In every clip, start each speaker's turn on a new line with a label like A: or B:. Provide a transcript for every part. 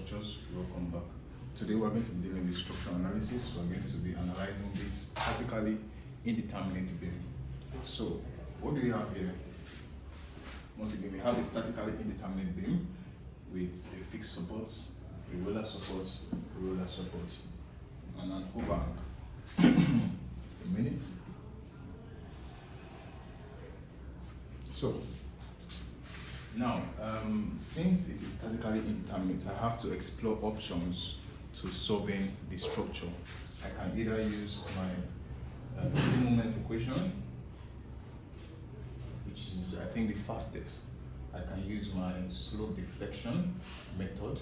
A: structures, welcome back. Today we're going to be dealing with structural analysis. We're going to be analyzing this statically indeterminate beam. So what do we have here? Once again, we have a statically indeterminate beam with a fixed support, a roller support, and an overhang. A minute. So now, since it is statically indeterminate, I have to explore options to solving the structure. I can either use my moment equation, which is, I think, the fastest. I can use my slope deflection method.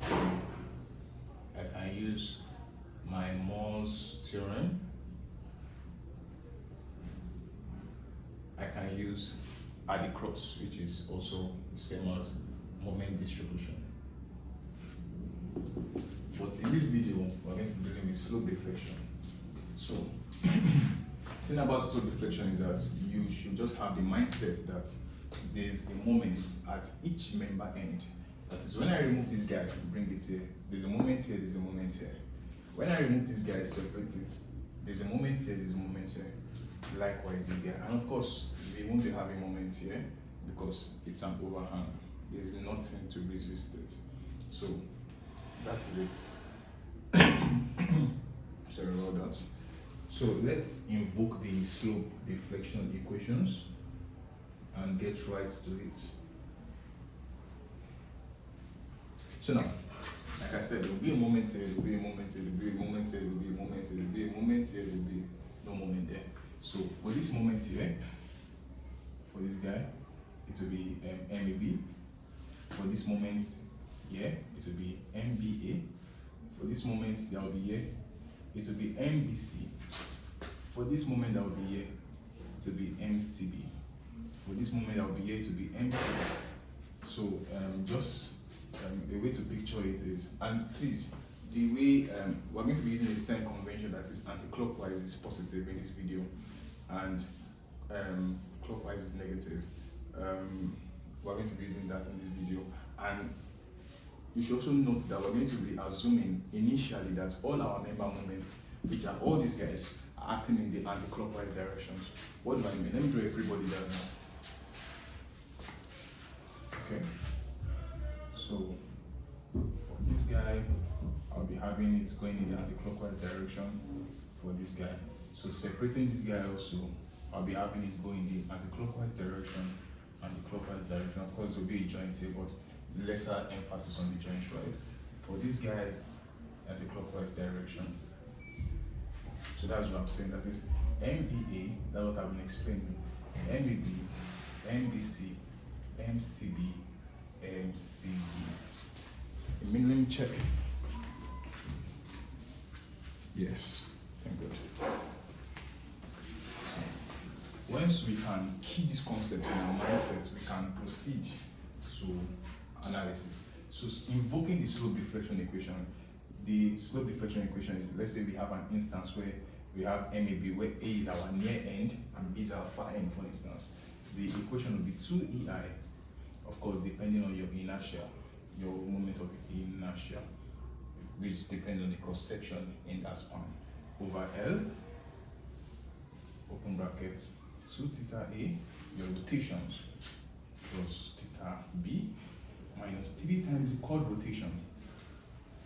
A: I can use my Moore's theorem. I can use the cross, which is also the same as moment distribution. But in this video, we're going to be dealing with slope deflection. So, the thing about slope deflection is that you should just have the mindset that there's a moment at each member end. That is, when I remove this guy, bring it here. There's a moment here, there's a moment here. When I remove this guy, separate it. There's a moment here, there's a moment here. Likewise here, and of course we won't be having moments here because it's an overhang. There's nothing to resist it, so that is it. Sorry about that. So let's invoke the slope deflection equations and get right to it. So now, like I said, there will be a moment here, there will be a moment here, there will be a moment here, there will be a moment here, there will be a moment here, there will be no moment there. So for this moment here, for this guy, it will be MAB. For this moment here, it will be MBA. For this moment that will be here, it will be MBC. For this moment that will be here, it will be MCB. For this moment that will be here, it will be MCB. So just a way to picture it is, and please, the way we're going to be using the same convention, that is anti-clockwise is positive in this video, and clockwise is negative. We're going to be using that in this video, and you should also note that we're going to be assuming initially that all our member moments, which are all these guys, are acting in the anti-clockwise directions. What do I mean? Let me draw a free body diagram. Okay. So for this guy, I'll be having it going in the anti-clockwise direction for this guy. So separating this guy also, I'll be having it going in the anti-clockwise direction, anti-clockwise direction. Of course, there will be a joint here, but lesser emphasis on the joint, right? For this guy, anti-clockwise direction. So that's what I'm saying. That is MBA, that's what I've been explaining. MBB, MBC, MCB, MCD. Let me check. Yes, thank God. Once we can key this concept in our mindset, we can proceed to analysis. So invoking the slope deflection equation, the slope deflection equation is, let's say we have an instance where we have MAB, where A is our near end and B is our far end, for instance. The equation will be 2EI, of course, depending on your inertia, your moment of inertia, which depends on the cross section in that span, over L, open brackets, 2 theta A, your rotations, plus theta B, minus 3 times the chord rotation.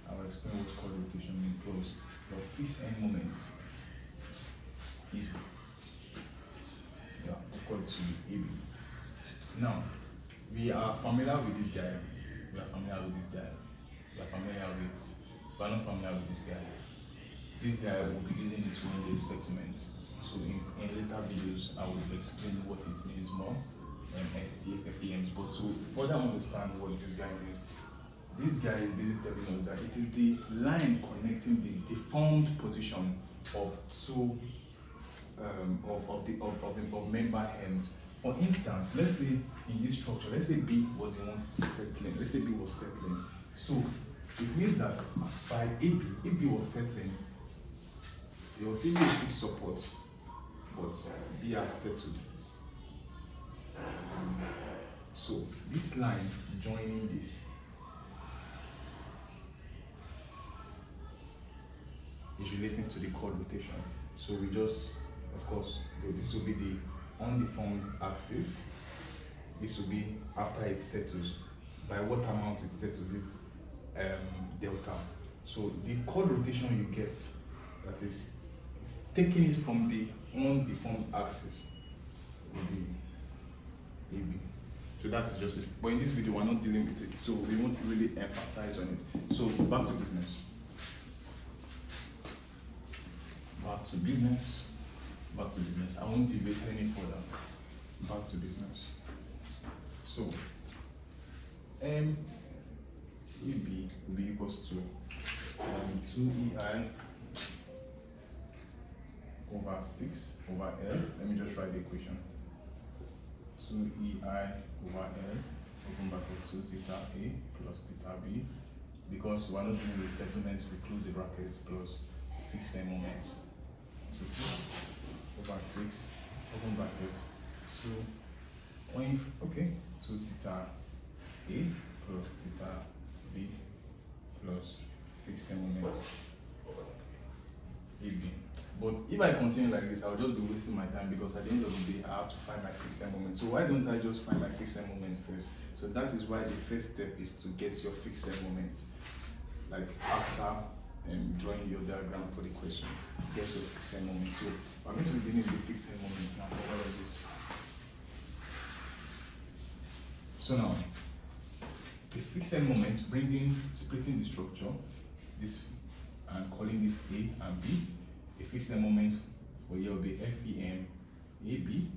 A: I will explain what chord rotation means, plus your fixed end moment. Easy. Yeah, of course, it should be AB. Now, we are familiar with this guy. We are not familiar with this guy. This guy will be using it when there's settlement. So in later videos, I will explain what it means more FEMs. But to further understand what this guy means, this guy is basically telling us that it is the line connecting the deformed position of two of member ends. For instance, let's say in this structure, let's say B was the one settling. Let's say B was settling. So it means that by AB, if B was settling, there was still a fixed support, but B has settled. So this line joining this is relating to the chord rotation. So we just, of course, this will be the undeformed axis. This will be after it settles. By what amount it settles is delta. So the chord rotation you get, that is taking it from the undeformed axis, will be AB. So that's just it. But in this video, we're not dealing with it, so we won't really emphasize on it. So back to business. Back to business. Back to business. I won't debate any further. Back to business. So AB will be equals to 2EI over 6 over L. Let me just write the equation. 2EI over L, open bracket 2 theta A plus theta B. Because we're not doing the settlements, we close the brackets plus fixed end moment. So 2 over 6, open bracket 2 theta A plus theta B plus fixed end moment AB. But if I continue like this, I'll just be wasting my time, because at the end of the day, I have to find my fixed end moment. So why don't I just find my fixed end moment first? So that is why the first step is to get your fixed end moment. Like after drawing your diagram for the question, get your fixed end moment. So I'm going to be dealing with the fixed end moments now for all of this. So now, the fixed end moments, splitting the structure, this and calling this A and B. The fixed end moment for here will be FEM AB.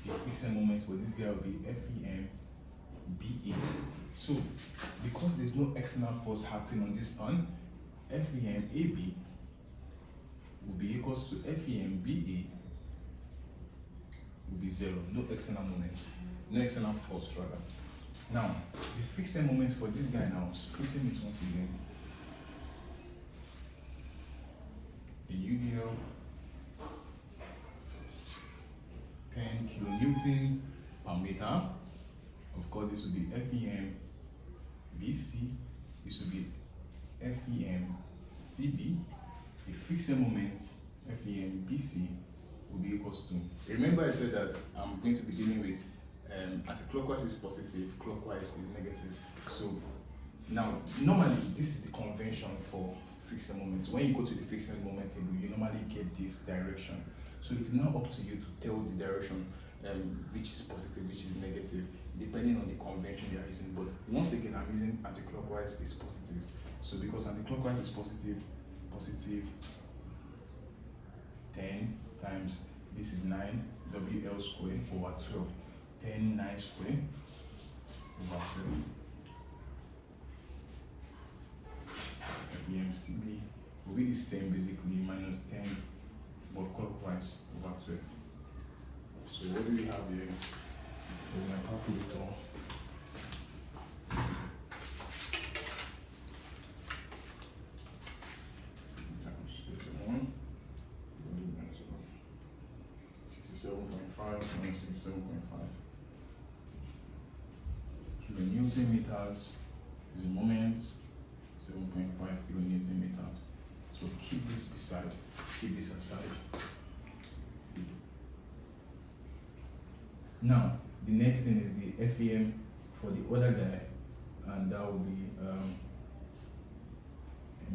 A: The fixed end moment for this guy will be FEM BA. So because there's no external force acting on this span, FEM AB will be equals to FEM BA will be 0. No external moment, no external force rather. Now the fixed end moment for this guy now, splitting it once again. A UDL 10 kilonewton per meter. Of course, this will be FEM BC. This will be FEM CB. The fixed moment FEM BC will be equals to. Remember, I said that I'm going to be dealing with anti-clockwise is positive, clockwise is negative. So now, normally, this is the convention for fixed moments. When you go to the fixed moment table, you normally get this direction. So it's now up to you to tell the direction which is positive, which is negative, depending on the convention you are using. But once again, I'm using anti-clockwise is positive. So because anti-clockwise is positive 10 times, this is 9 WL squared over 12. 10 9 squared over 12. FEMCB will be the same, basically minus 10, but clockwise over 12. So what do we have here? With my calculator. Times 31. 67.5 minus 67.5. Kilonewton meters is the moment. 7.5 kilonewton meters. So keep this aside. Now, the next thing is the FEM for the other guy, and that will be a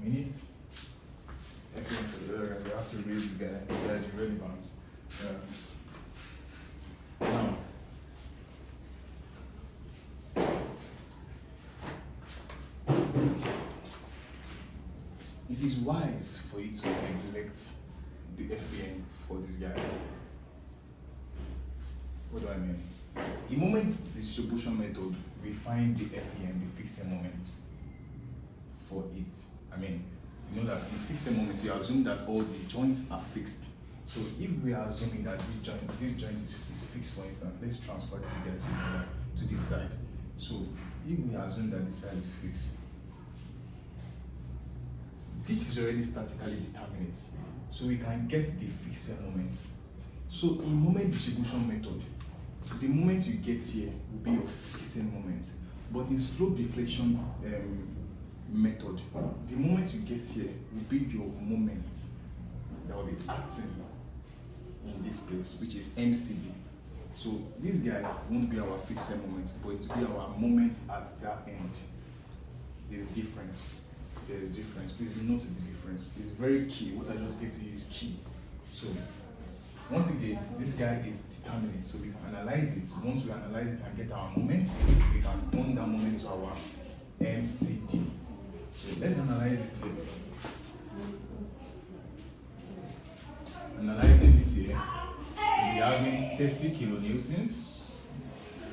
A: minute. FEM for the other guy, we have to read this guy. This guy is relevant. Now, it is wise for you to neglect the FEM for this guy. What do I mean? In moment distribution method, we find the FEM, the fixed moment for it. I mean, you know that in fixed moment, you assume that all the joints are fixed. So if we are assuming that this joint is fixed, for instance, let's transfer this guy to this side. So if we assume that this side is fixed, this is already statically determinate. So we can get the fixed moment. So in moment distribution method, the moment you get here will be your fixed moment. But in slope deflection method. The moment you get here will be your moment that will be acting in this place, which is MCD. So this guy won't be our fixed moment, but it will be our moment at that end. There's difference. There's difference. Please note the difference. It's very key. What I just gave to you is key. So once again, this guy is determinate. So we can analyze it. Once we analyze it and get our moment, we can turn that moment to our MCD. So let's analyze it here. Analyzing it here, we'll be having 30 kilonewtons,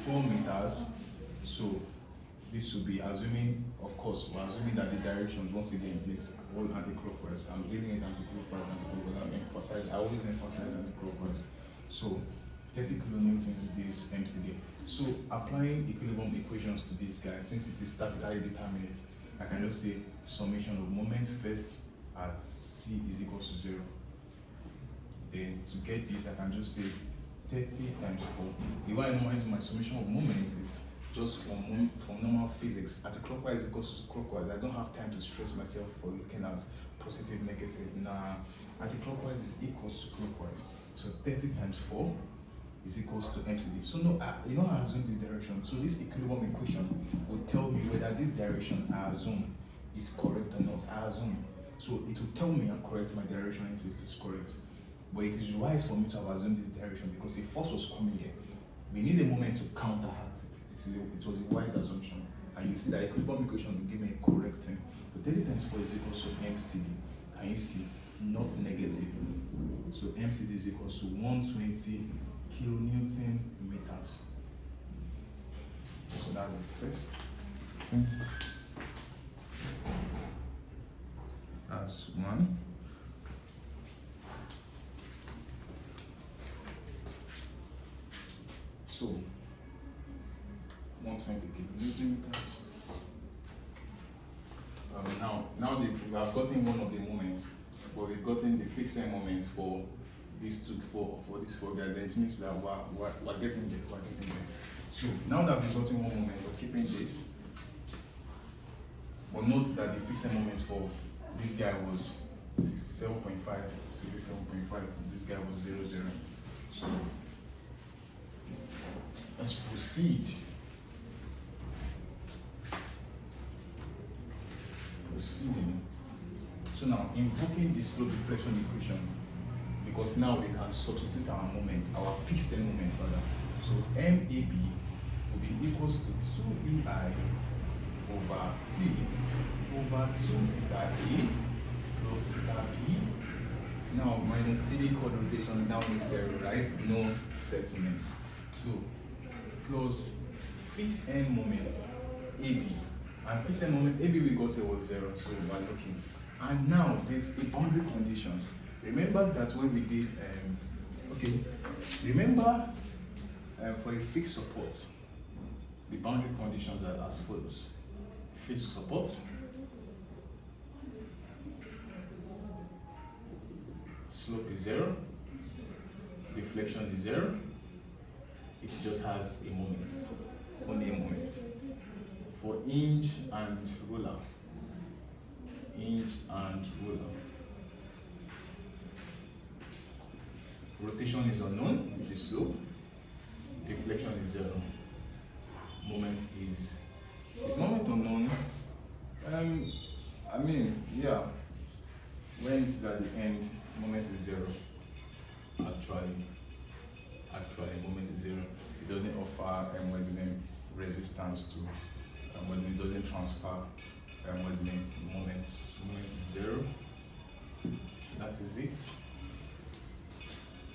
A: 4 meters. So this will be assuming, of course, we're assuming that the directions, once again, is all anti-clockwise. I'm dealing it anti-clockwise. I always emphasize anti-clockwise. So 30 kilonewtons is this MCD. So applying equilibrium equations to this guy, since it is statically determinate, I can just say summation of moments first at C is equals to 0. Then to get this, I can just say 30 times 4. The way I normally do my summation of moments is just from normal physics. Anti-clockwise equals to clockwise. I don't have time to stress myself for looking at positive, negative. Nah, anti-clockwise is equals to clockwise. So 30 times 4 is equals to MCD. So no, I assume this direction. So this equilibrium equation will tell me whether this direction I assume is correct or not. I assume. So it will tell me I'm correct my direction if it is correct. But it is wise for me to have assumed this direction because if force was coming here, we need a moment to counteract it. It was a wise assumption. And you see that equilibrium equation will give me a correct thing. But 30 times 4 is equals to MCD. Can you see? Not negative. So MCD is equals to 120 kilonewton meters. So that's the first thing. That's one. So 120 kilonewton meters. Now we have gotten one of the moments, but we've gotten the fixed moment for these for these 4 guys. Then it means that we're getting there. So now that we've gotten one moment, we're keeping this. But note that the fixed moment for this guy was 67.5. This guy was 0. So let's proceed. So now invoking the slope deflection equation, because now we can substitute our moment, our fixed moment rather. So MAB will be equals to 2EI over 6 over 2 theta A plus theta B. Now minus TD chord rotation down is 0, right? No settlement. So plus fixed end moment AB. And fixed end moment AB we got here was 0, so we're looking. And now there's a boundary condition. Remember that when we did, for a fixed support, the boundary conditions are as follows. Fixed support, slope is 0, deflection is 0, it just has a moment, only a moment. For hinge and roller, rotation is unknown, which is slope, deflection is 0, moment is moment unknown. When it's at the end, moment is 0. Actually, moment is 0. It doesn't offer resistance to, it doesn't transfer moment. Moment is 0. That is it.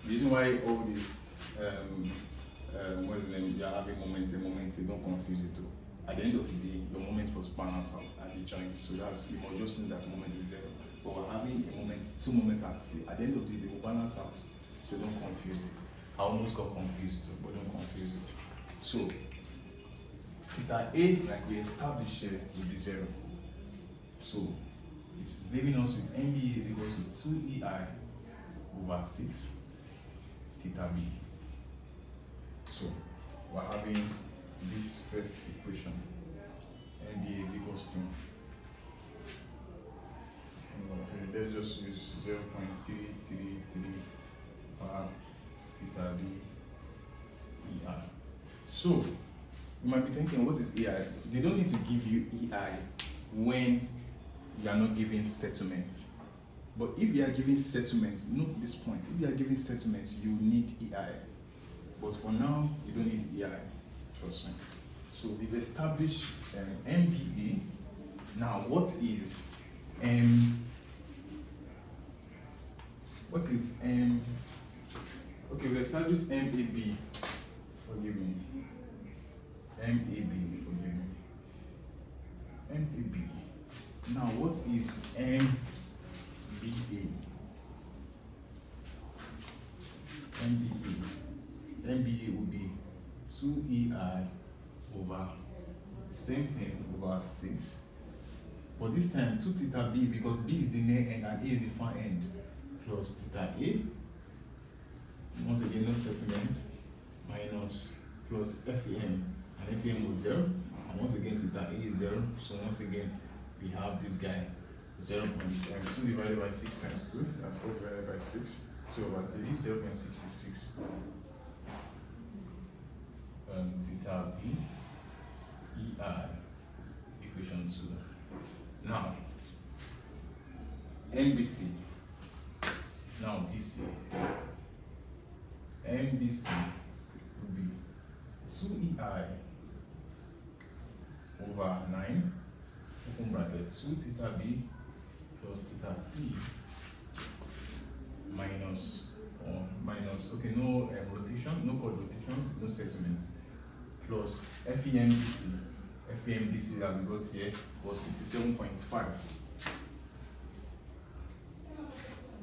A: The reason why all this you're having moments, don't confuse it too. At the end of the day, your moment was balanced out at the joint, so that's, you must just know that moment is 0. But we're having a moment, 2 moments at C. At the end of the day, they will balance out, so don't confuse it. I almost got confused too, but don't confuse it. So theta A, like we established here, will be 0. So it's leaving us with MB is equals to 2EI over 6 theta B. So we're having this first equation. MB is equals to let's just use 0.333 per theta b EI. So you might be thinking, what is EI? They don't need to give you EI when you are not giving settlement. But if you are giving settlement, note this point, if you are giving settlement, you need EI. But for now, you don't need EI, trust me. So we've established MBA. Now, what is okay, we established MAB, forgive me. MAB, forgive me. MAB. Now, what is MBA? MBA would be 2EI over same thing over 6. But this time 2 theta b, because b is the near end and a is the far end, plus theta a. Once again, no settlement, minus plus FEM, and FEM was 0. And once again, theta a is 0. So once again, we have this guy 0.2 divided by 6 times 2, and 4 divided by 6, 2 over 3, 0.66. Theta b EI equation 2. Now MBC. Now BC. MBC will be 2EI over 9, open bracket, 2 theta b plus theta c minus, okay, no rotation, no chord rotation, no settlement, plus FEMBC. FEMBC that we got here was 67.5.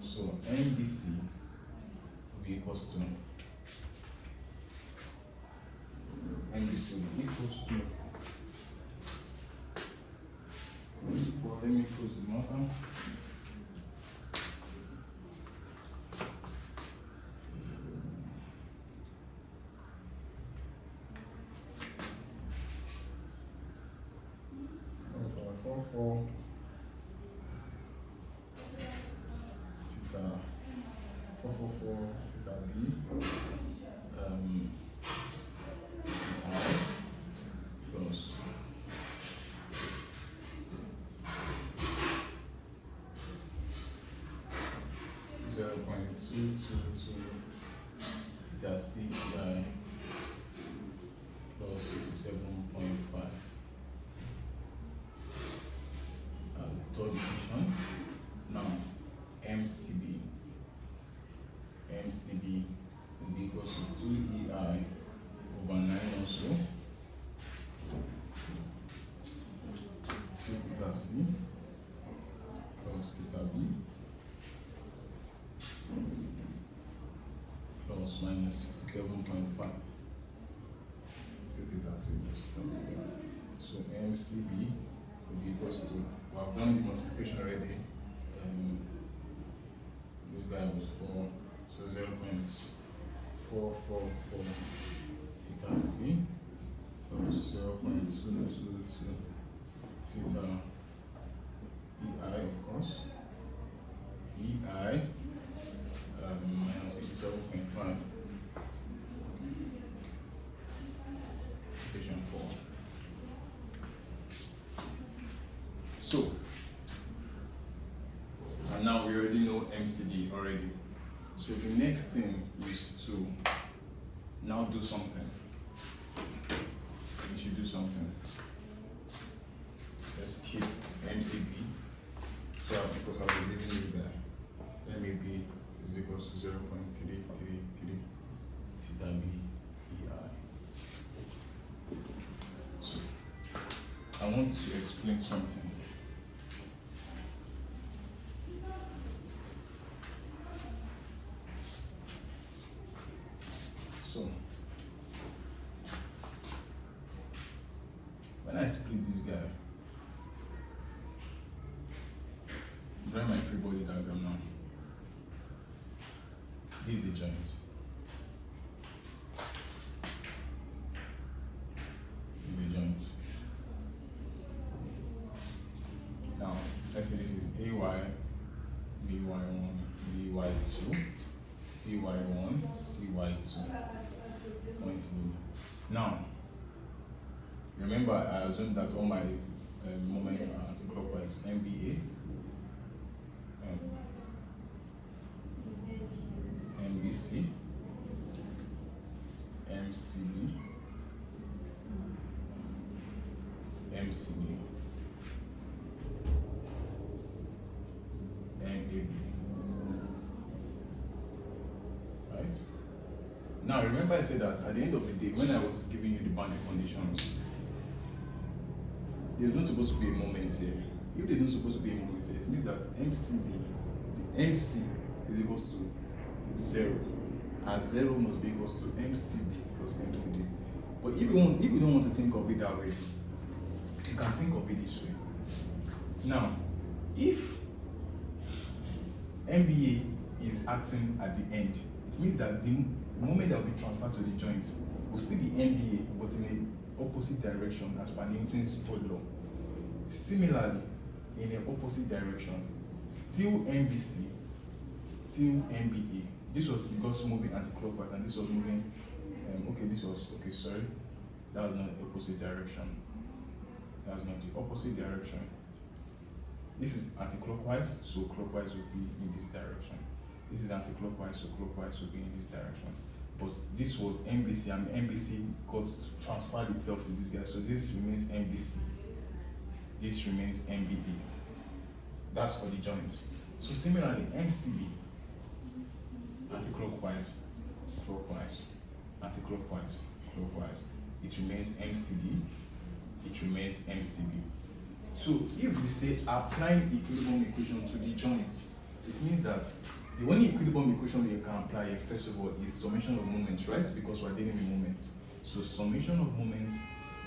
A: So MBC will be equals to, MBC will be equals to, well, let me close the marker. For theta 444 theta b plus 0.222 theta c plus 67.5. Third equation. Now MCB will be equal to 2EI over 9 also, 2 theta c plus theta b plus minus 67.5, 2 theta c plus theta b. So MCB will be equals to, well, I've done the multiplication already. This guy was 4, so 0.444 theta c plus 0.222 theta EI, of course. EI minus 87.5. Equation 4. So, and now we already know MCD already. So the next thing is to now do something. We should do something. Let's keep MAB. So because I'll be leaving it there. MAB is equals to 0.333 theta b EI. So I want to explain something. So when I split this guy, drawing my free body diagram now. This is the joint. The joint. Now let's say this is AY, cy2, cy1, cy2. Point B. Now, remember I assumed that all my moments are anti-clockwise. MBA, MBC, MCB, MCB, MAB. Right? Now remember I said that at the end of the day, when I was giving you the boundary conditions, there's not supposed to be a moment here. If there's not supposed to be a moment here, it means that MCB, the MC is equals to 0. And 0 must be equals to MCB plus MCD. But if you don't want to think of it that way, you can think of it this way. Now, if MBA is acting at the end, it means that the moment that will be transferred to the joint will still be MBA, but in an opposite direction as per Newton's third law. Similarly, in an opposite direction, still MBC, still MBA. This was because moving anti-clockwise, and this was moving. Sorry, that was not the opposite direction. That was not the opposite direction. This is anti-clockwise, so clockwise will be in this direction. This is anti-clockwise, so clockwise will be in this direction. But this was MBC, and MBC got transferred itself to this guy, so this remains MBC. This remains MBD. That's for the joints. So similarly, MCB, anti-clockwise, clockwise, anti-clockwise, clockwise. It remains MCD, it remains MCB. So if we say applying equilibrium equation to the joint, it means that the only equilibrium equation we can apply here, first of all, is summation of moments, right? Because we're dealing with moments. So summation of moments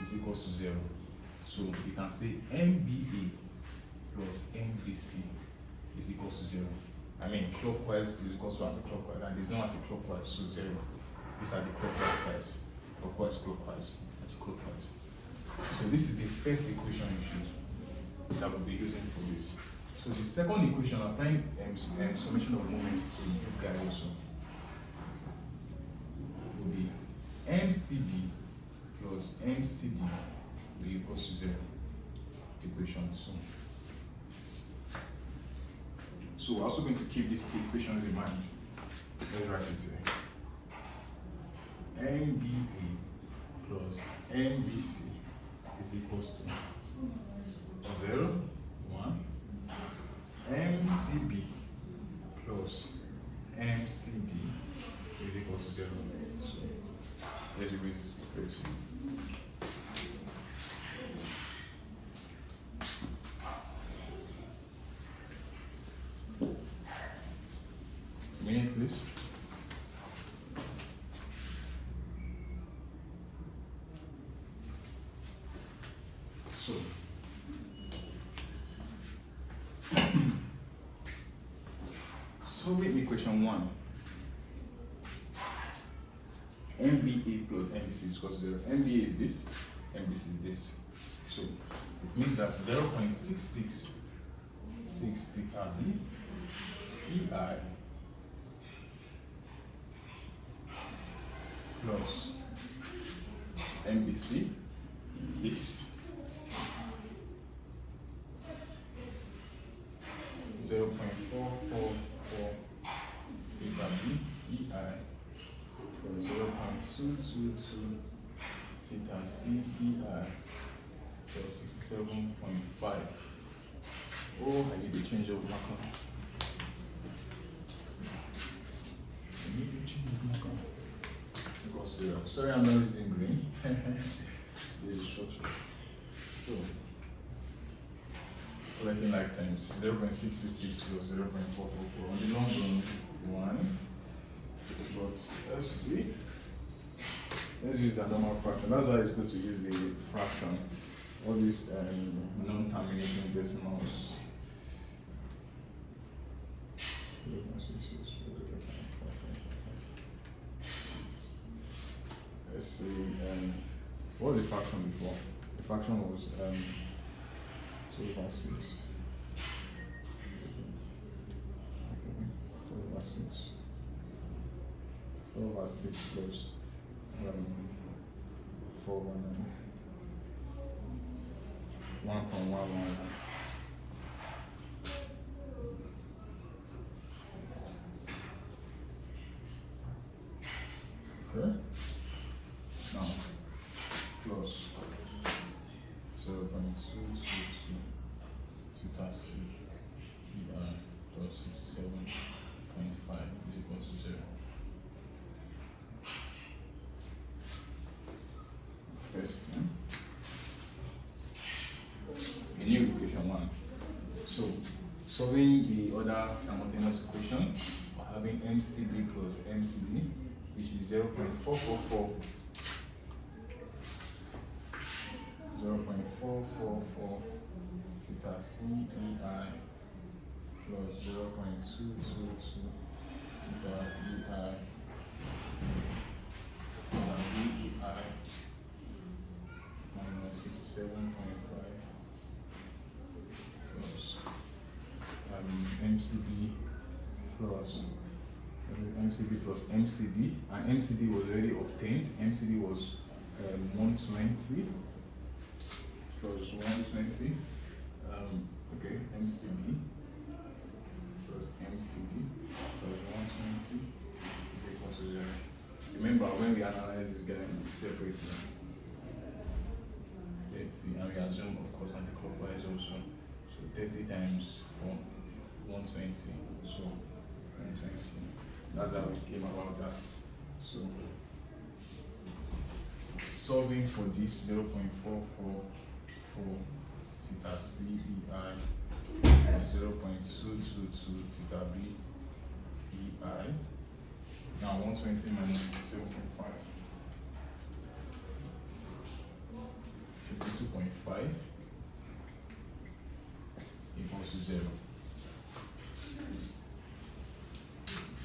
A: is equals to 0. So we can say MBA plus MBC is equals to 0. I mean, clockwise is equals to anti-clockwise, and there's no anti-clockwise, so 0. These are the clockwise guys. Clockwise, clockwise, anti-clockwise. So this is the first equation that we'll be using for this. So the second equation, applying summation of moments to this guy also, will be MCB plus MCD will be equals to 0. Equation 2. So we're also going to keep these two equations in mind. Let's write it here. MBA plus MBC is equals to 0, 1. MCB plus MCD is equals to 0, 2. Let's erase this equation. Minute, please. So, solving equation 1, MBA plus MBC is equal to 0. MBA is this, MBC is this. So, it means that 0.666 theta B EI plus MBC, this 0.444 theta B EI plus 0.222 theta C EI plus 67.5. Oh, I need to change of marker. Sorry, I'm not using green. This is structure. So, collecting like times 0.666 plus 0.444 on the long run 1. But let's see. Let's use the normal fraction. That's why it's good to use the fraction. All these non-terminating decimals. 0.66. Let's see, what was the fraction before? The fraction was 2/6. Okay, 4/6. 6 plus 419. 1.119. Okay. Now plus 0.222 theta c EI plus 67.5 is equal to 0. First, a new equation 1. So, solving the other simultaneous equation, we're having MCB plus MCB, which is 0.444 theta c EI plus 0.222 theta EI BEI minus 67.5 plus MCB plus MCD, and MCD was already obtained. MCD was 120 plus 120. Okay, MCB plus MCD plus 120 is equal to 0. Remember, when we analyze this guy separately, 30, and we assume, of course, anti-clockwise also. So 30 times 4, 120. So 120. That's how we came about that. So solving for this 0.444 theta c EI and 0.222 theta b EI. Now 120 minus 7.5. 52.5 equals to 0.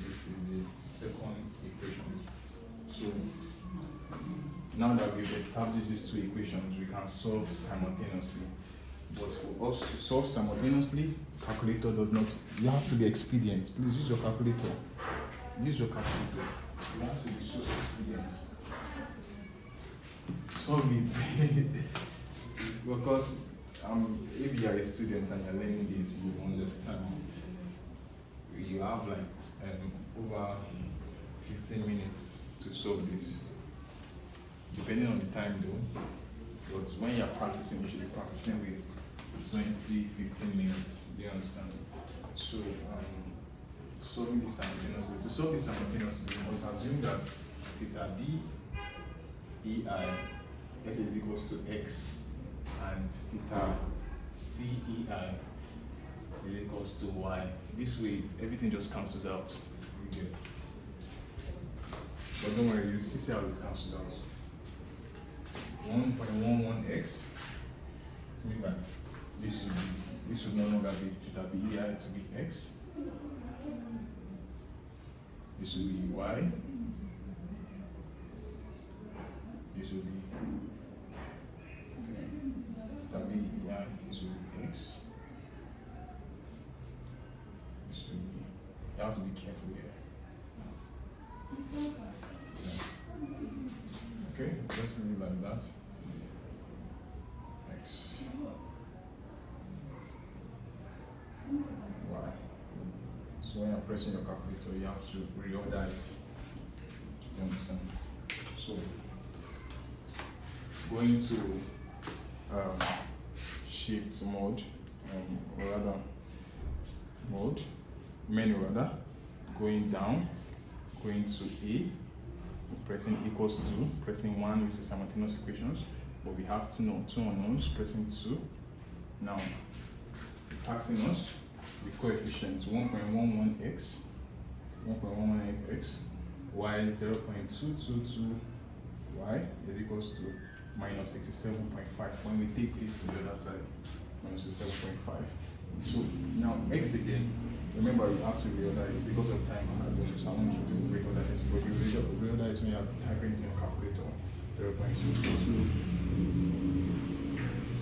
A: This is the second equation. So now that we've established these two equations, we can solve simultaneously. But for us to solve simultaneously, calculator does not. You have to be expedient. Please use your calculator. Use your calculator. You have to be so expedient. Solve it. Because if you are a student and you're learning this, you understand. You have like over 15 minutes to solve this. Depending on the time though. But when you're practicing, you should be practicing with 20-15 minutes. Do you understand? So solving this simultaneously. To solve this simultaneously, you must assume that theta b EI S is equals to X and theta c EI is equals to Y. This way, everything just cancels out. You get. But don't worry, you see how it cancels out. 1.11x. It means that this would no longer be theta b EI to be X. This will be Y. This will be theta b EI. This will be X. This will be. You have to be careful here. Yeah. Okay, just leave it like that. X. Y. So when you're pressing your calculator, you have to reorder it. You understand? So going to shift mode, menu rather, going down, going to A, pressing equals to, pressing 1 which is simultaneous equations, but we have two unknowns, pressing 2. Now it's asking us the coefficients 1.11x, y 0.222 y is equals to minus 67.5. When we take this to the other side, minus 67.5. So now x again, remember you have to reorder it because of time. So I want you to reorder this, but you reorder it when you are typing it in your calculator. 0.222,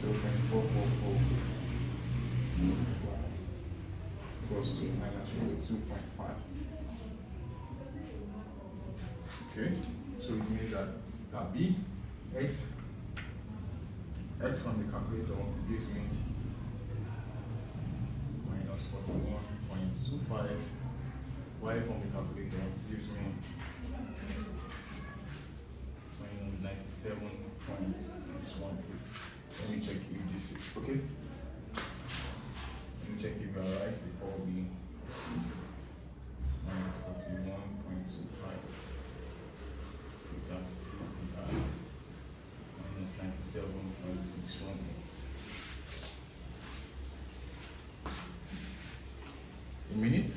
A: 0.444 equals to minus 52.5. Okay, so it means that theta b x from the calculator gives me minus 41.25. Y from the calculator gives me minus 97.618. Let me check if this is okay. Let me check if you are right before we minus 41.25. That's minus 97.618. A minute.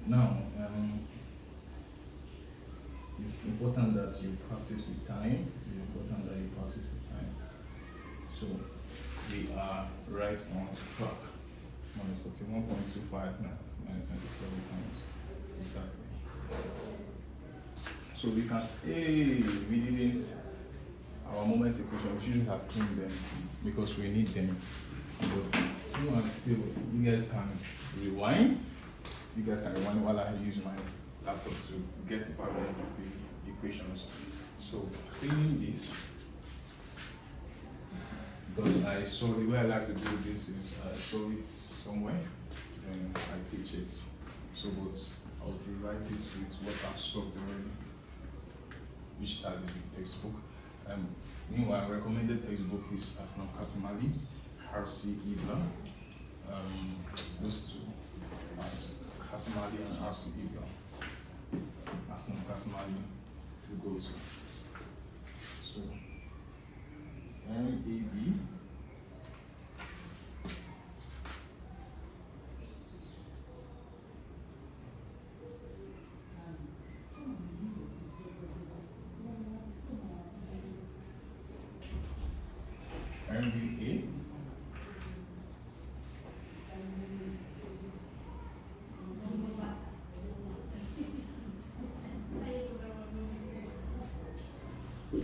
A: Now, it's important that you practice with time. It's important that you practice with time. So we are right on track. Minus 41.25 now. Minus 97 points. Exactly. So we can say we didn't, our moment equation, we shouldn't have cleaned them because we need them. But still and still, you guys can rewind. You guys can rewind while I use my laptop to get the part of the equations. So cleaning this, because I saw the way I like to do this is I show it somewhere and I teach it. So but I would rewrite it with what I've solved already, which type is the textbook. Meanwhile, recommended textbook is Asnam Kasimali, RC Ibla. Those two, Kasimali and RC Ibla. Asnam Kasimali to go to. So MAB. MBA.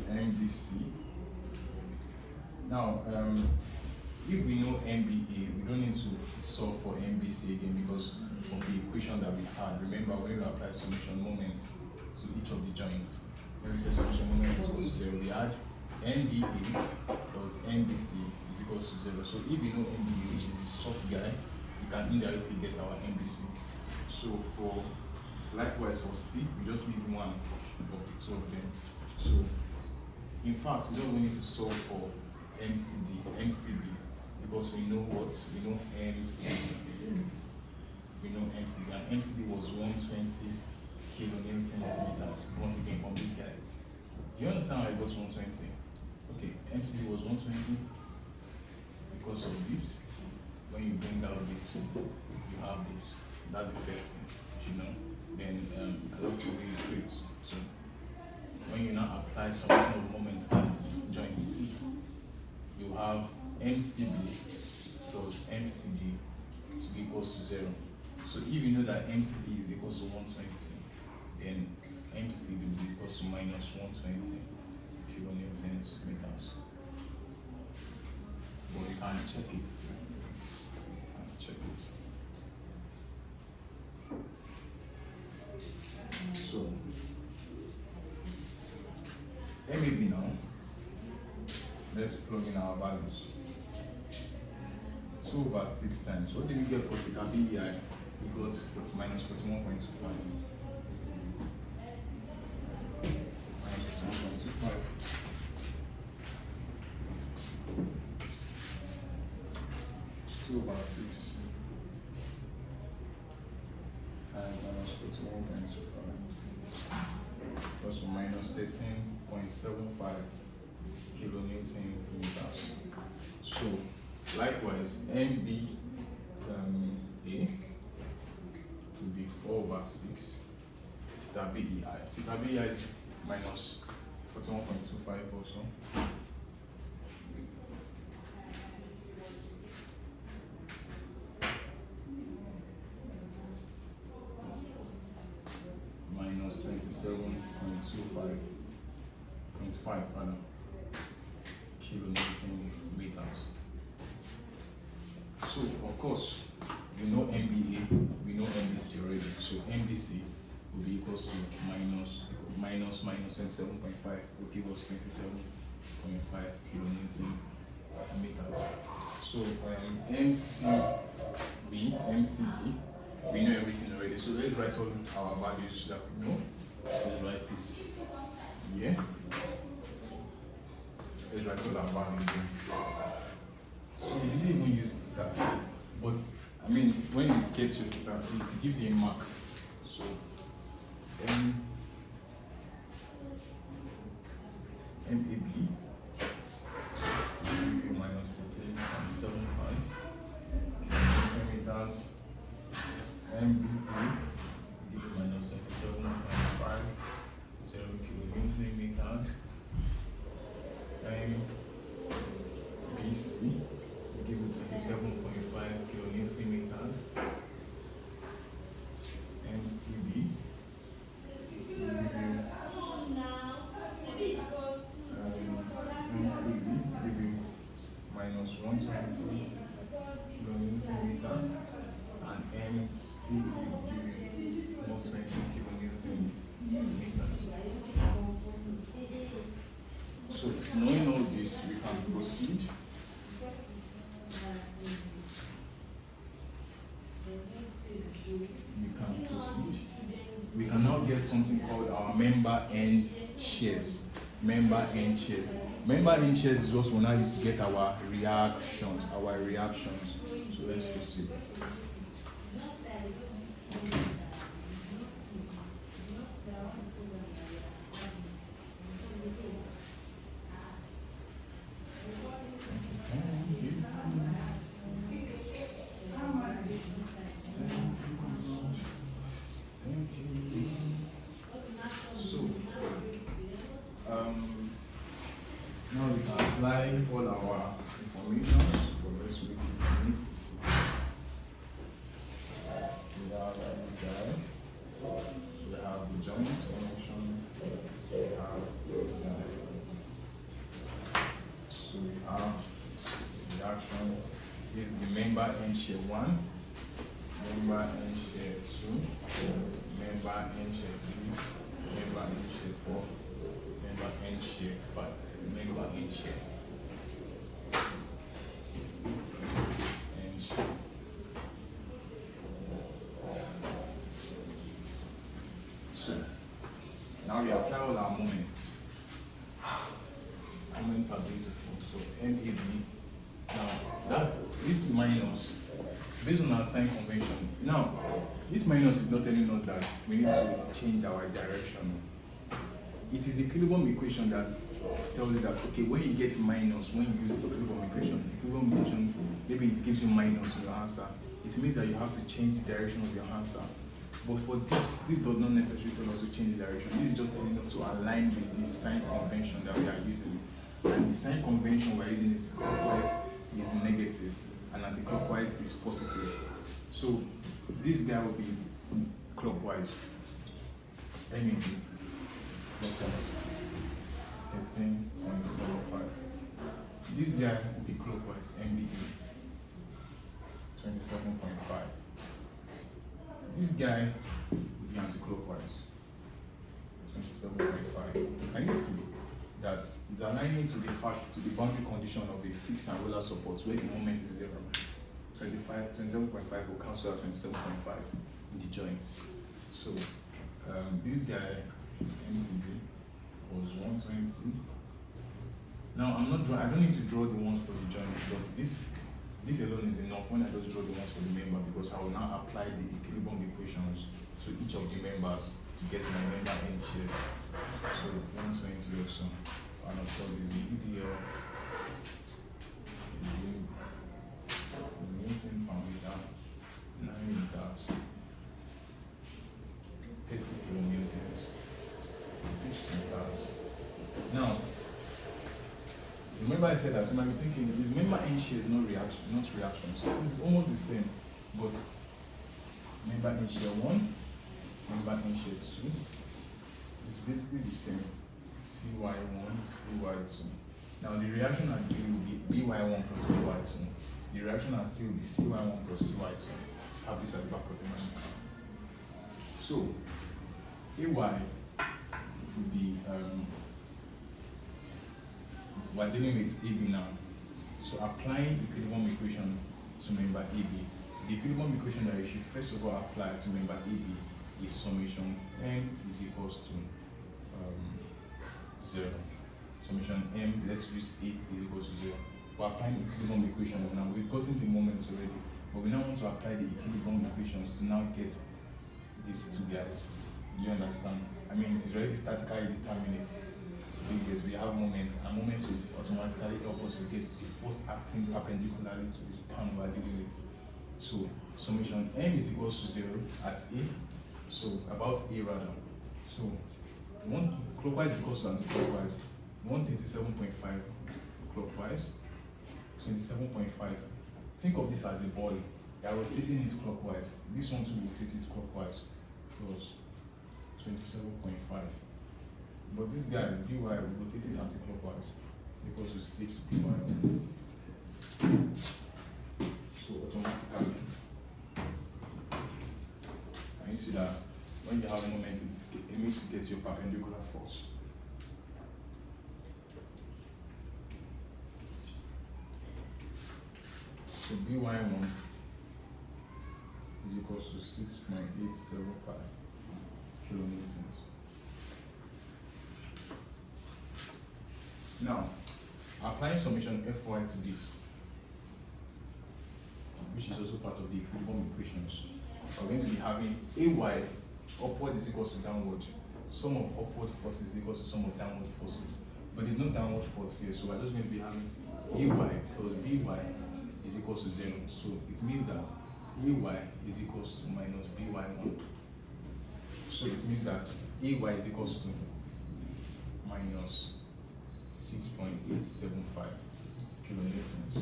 A: MBC. Now, if we know MBA, we don't need to solve for MBC again because of the equation that we had. Remember, when we apply summation moment to each of the joints, when we say summation moment is equal to 0, we add MBA plus MBC is equal to 0. So if we know MBA, which is the soft guy, we can indirectly get our MBC. So for likewise for C, we just need one of the two of them. So in fact, we don't need to solve for MCB, because we know what? We know MCB. We know MCB, and MCB was 120 kilonewton meters. Once again, from this guy. Do you understand how I got 120? Okay, MCB was 120 because of this. When you bring out this, you have this. That's the first thing, you know. Then I love to reiterate. So when you now apply summation of moment at joint C, you have MCB plus MCD to be equals to 0. So if you know that MCB is equal to 120, then MCB will be equal to minus 120 kilonewtons meters. But you can check it too. You can check it. So MAB now, let's plug in our values. 2 over 6 times. What did we get for theta BEI? We got minus 41.25. Minus 41.25. Over 6 and minus 41.25 plus or minus 13.75 kilonewton meters. So likewise, MB A will be 4 over 6 theta BEI. Theta BEI is minus 41.25 also. Minus 27.25.5 kilonewton meters. So of course, we know MBA, we know MBC already. So MBC will be equals to minus 27.5 will give us 27.5 kilonewton meters. So MCG, we know everything already. So let's write all our values that we know. Let's write it here. Let's write all our values here. So we didn't even use theta C, but I mean when you get your theta C, it gives you a mark. So MAB minus 13.75 centimeters. MBA minus 27.5 kilonewton meters. MBC give it 27.5 kilonewton meters. MCB give you minus 120 kilonewton meters, and MCD give you 120 kilonewton meters. So knowing all this, we can proceed. We can now get something called our member end shares. Member end shares is what we now use to get our reactions. So let's proceed. Now we can apply all our information, but let's make it neat. We have this guy, we have the joint connection, we have this guy. So we have the reaction is the member end share 1, member end share 2, member end share 3, member end share 4, member end share 5. Member end share. So now we apply all our moments. Moments are beautiful. So MAB. Now this minus, based on our sign convention. Now this minus is not telling us that we need to change our direction. It is the equilibrium equation that tells you that, okay, when you get minus, when you use the equilibrium equation, maybe it gives you minus in your answer. It means that you have to change the direction of your answer. But for this does not necessarily tell us to change the direction. This is just telling us to align with the sign convention that we are using. And the sign convention we are using is clockwise is negative, and anti-clockwise is positive. So this guy will be clockwise. MAB. 13.75. This guy will be clockwise, MBE 27.5. This guy will be anti-clockwise, 27.5. Can you see that it's aligning to the fact, to the boundary condition of a fixed and roller support where the moment is 0. 27.5 will cancel out 27.5 in the joint. So this guy MCD was 120. Now I don't need to draw the ones for the joints, but this alone is enough when I just draw the ones for the member, because I will now apply the equilibrium equations to each of the members to get my member end shares. So 120 also, and of course is the UDL Newton per meter, 9 meters, 30 kilonewtons. 6 meters. Now, remember I said that you might be thinking this member end share is not reactions. It's almost the same, but member end share 1, member end share 2 is basically the same. CY1, CY2. Now the reaction at B will be by1 plus by2. The reaction at C will be cy1 plus cy2. Have this at the back of your mind. So ay will be we're dealing with AB now. So applying the equilibrium equation to member AB. The equilibrium equation that you should first of all apply to member AB is summation m is equals to 0. Summation m, let's use A is equals to 0. We're applying equilibrium equations now. We've gotten the moments already, but we now want to apply the equilibrium equations to now get these two guys. Do you understand? I mean, it is already statically indeterminate because we have moments, and moments will automatically help us to get the force acting perpendicularly to the span we are dealing with. So summation m is equals to 0 at A. So about A rather. So one clockwise is equals to anti-clockwise. 137.5 clockwise, 27.5. Think of this as a ball. You are rotating it clockwise. This one to rotate it clockwise. Plus 27.5. But this guy, by, will rotate it anti-clockwise equals to 6 by. So automatically, and you see that when you have a moment, it makes you get your perpendicular force. So by1 is equals to 6.875 kilonewtons. Now, applying summation Fy to this, which is also part of the equilibrium equations, we're going to be having Ay, upward is equals to downward. Sum of upward forces is equals to sum of downward forces. But there's no downward force here, so we're just going to be having Ay plus By is equals to 0. So it means that Ay is equals to minus By1. So it means that Ay is equals to minus 6.875 kilonewtons.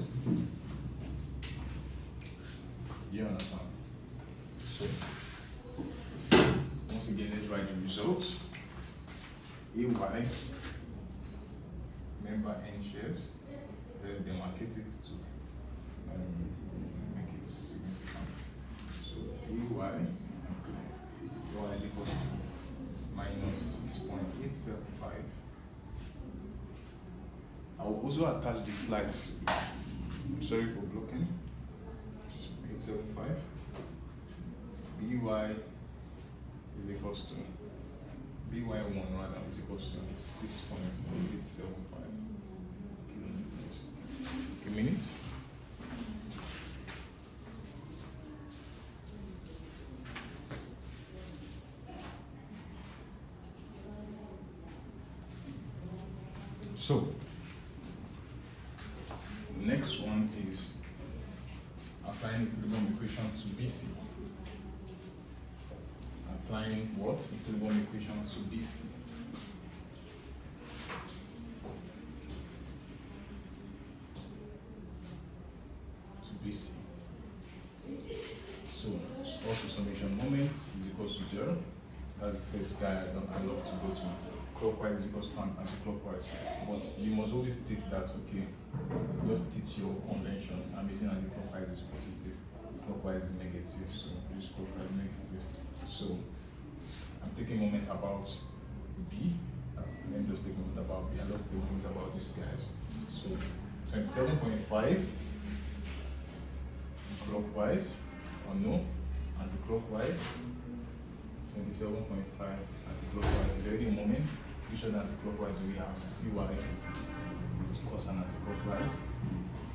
A: Do you understand? So once again, let's write the results. Ay, member n shares. Let's demarcate it to make it significant. So Ay is equals to minus 6.875. I will also attach the slides to this. I'm sorry for blocking. 875. By is equals to By1 rather is equals to 6.875 kilonewtons. A minute. So next one is applying equilibrium equation to BC. Applying what? Equilibrium equation to BC. To BC. So also summation moment is equals to 0. That's the first guy I love to go to. Clockwise is equals to anti-clockwise. But you must always state that, okay, just state your convention. I'm using anti-clockwise is positive, clockwise is negative, so use clockwise negative. So I'm taking a moment about B. Let me just take a moment about B. I love to take a moment about these guys. So 27.5 clockwise, or no, anti-clockwise. 27.5 anti-clockwise is already a moment. Which of the anti-clockwise we have CY cos an anti-clockwise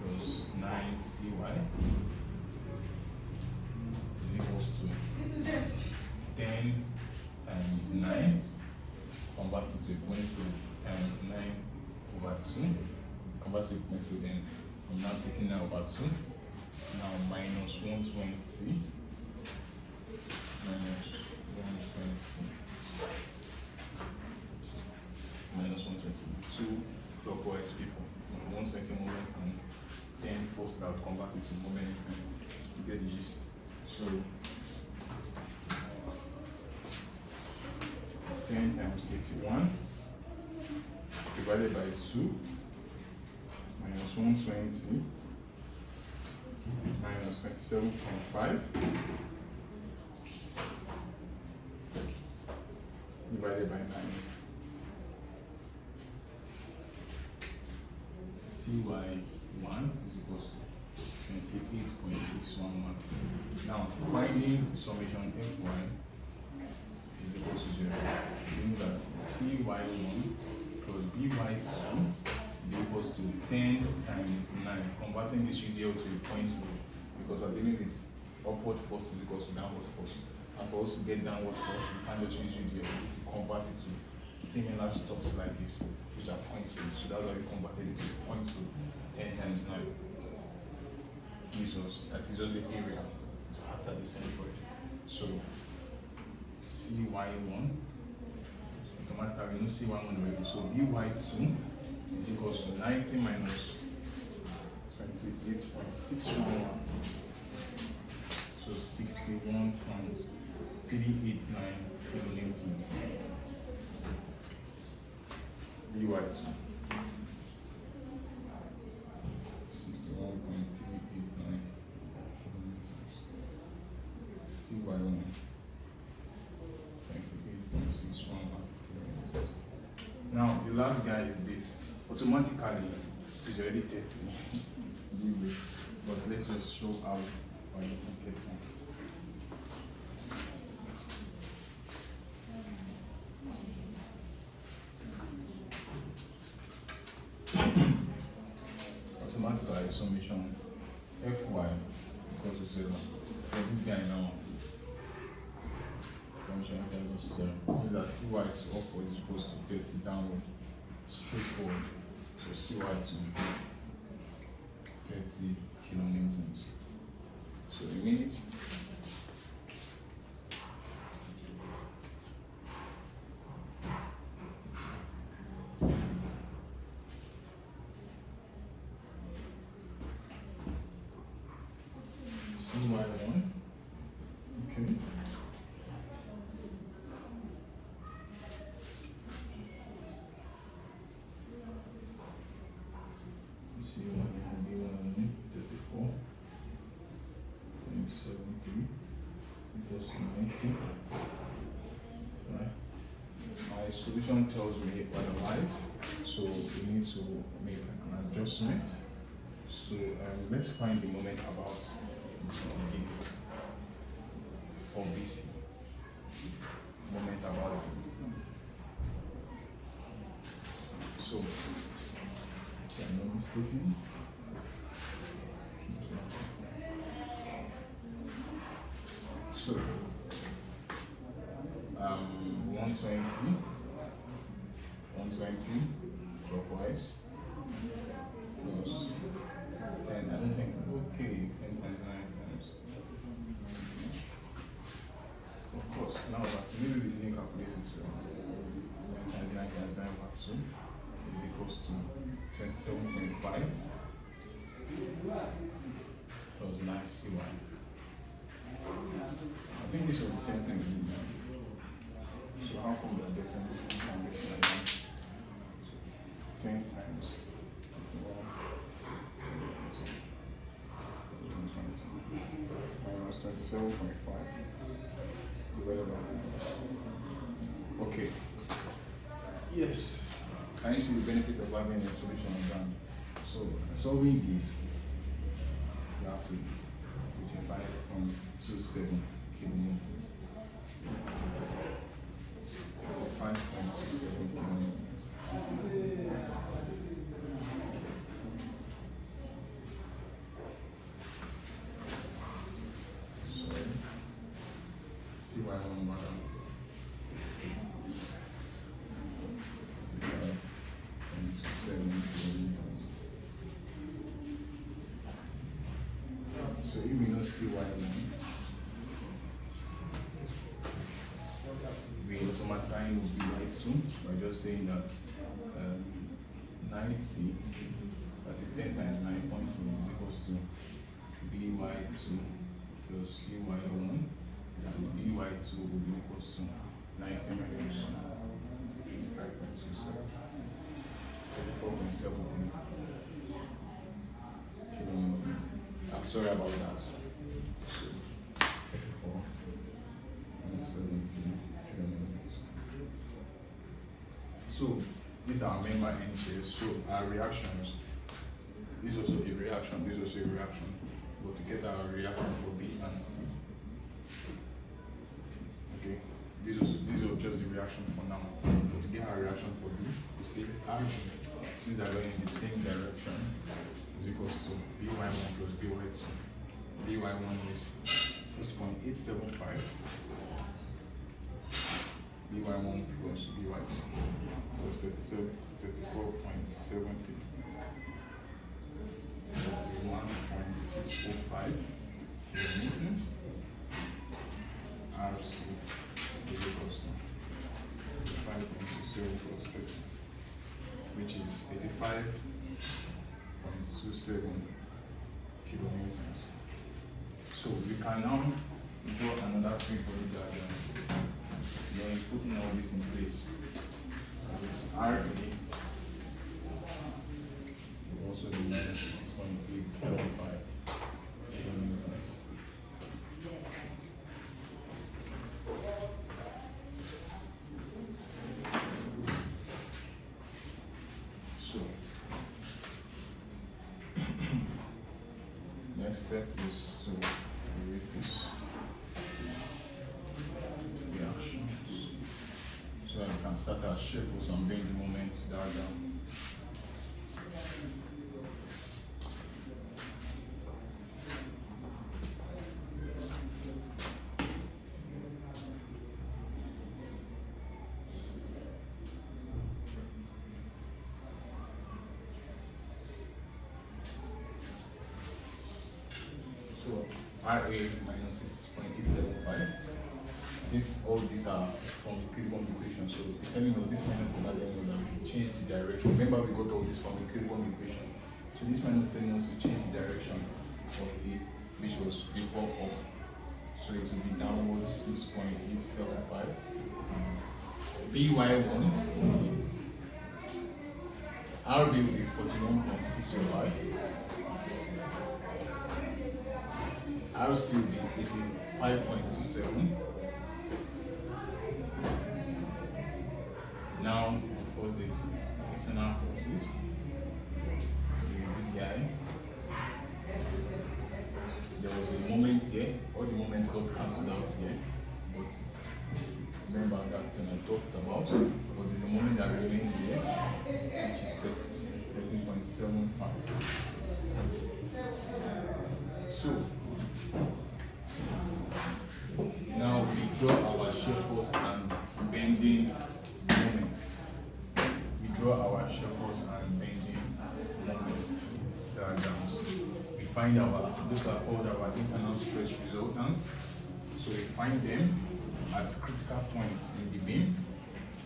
A: plus 9 CY is equals to 10 times 9 converts it to a point to times 9 over 2 converts it to a point to then I'm now taking 9 over 2 now minus 120 minus 120 minus 122 clockwise people, 120 moments and 10 force that would convert it to moment. You get the gist. So 10 times 81 divided by 2 minus 120 minus 27.5 divided by 9. CY1 is equals to 28.611. Now, finding summation FY is equal to 0. It means that CY1 plus BY2 is equals to 10 times 9. Converting this UDL to a point load, because we're dealing with upward force is equals to downward force. And for us to get downward force, we can't just use UDL to convert it to similar stuffs like this, which are point loads. So that's why we converted it to point load 10 times 9. That is just the area after the centroid. So CY1 automatically we know CY1 already. So BY2 is equals to 90 minus 28.611. So 61.389 kilonewtons. BY2 61.389 kilonewtons. CY1 28.611 kilonewtons. Now the last guy is this. Automatically it's already 30. But let's just show how we're getting 30. Automatically summation Fy equals to 0. For this guy now, summation Fy equals to 0. So that Cy to upward is equals to 30 downward. Straightforward. So Cy to 30 kilonewtons. So a minute. CY1. Okay. CY1 B1 34.73 equals to 90. Right. My solution tells me otherwise, so we need to make an adjustment. So let's find the moment about for BC. Moment about it. So, if I'm not mistaken, so 120 clockwise plus 10. I don't think, okay, 10 times 9 times. Of course, now that maybe we didn't calculate it well. 10 times 9 times 9 over 2 is equals to 27.5 plus 9 CY. I think this was the same thing we did. So how come we are getting 10 times 120 minus 27.5 divided by 9. Okay. Yes. Can you see the benefit of having a solution on ground? So solving this, you have to 55.27 kilonewtons. 5.27 kilonewtons. So CY1 bottom. 55.27 kilonewtons. So if we know CY1, we automatically know BY2 by just saying that 90, that is 10 times 9.1 is equals to BY2 plus CY1, that is BY2 will be equals to 90 minus 5.27, 34.73. Sorry about that. So 34 and 17 kilonewtons. So these are our member energies. So our reactions. This is also a reaction. This is also a reaction. But to get our reaction for B and C. Okay. This is just the reaction for now. But to get our reaction for B, we say RB. These are going in the same direction. Is equals to by1 plus by2. by1 is 6.875. by1 plus by2 plus 34.73. 31.605 kilonewtons. RC is equals to 5.20 plus 30, which is 85.27 kilonewtons. So you can now draw another free body diagram. You're putting all this in place. RA will also be minus 6.875 kilonewtons. So next step is to erase this reactions. So I can start our shift with some bending moment diagram. So RA minus 6.875. Since all these are from equilibrium equation, so depending on this minus and that, we should change the direction. Remember, we got all this from equilibrium equation. So this minus telling us to change the direction of A, which was before up. So it will be downwards 6.875. by1 RB will be 41.605. RC will be 85.27. Now, of course, there's external forces. This guy. There was a moment here. All the moment got cancelled out here. But remember that thing I talked about. But there's a moment that remains here, which is 13.75. So now we draw our shear force and bending moments. We draw our shear force and bending moments diagrams. We find those are called our internal stress resultants. So we find them at critical points in the beam,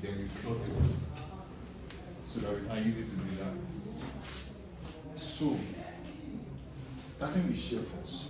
A: then we plot it so that we can use it to do that. So starting with shear force.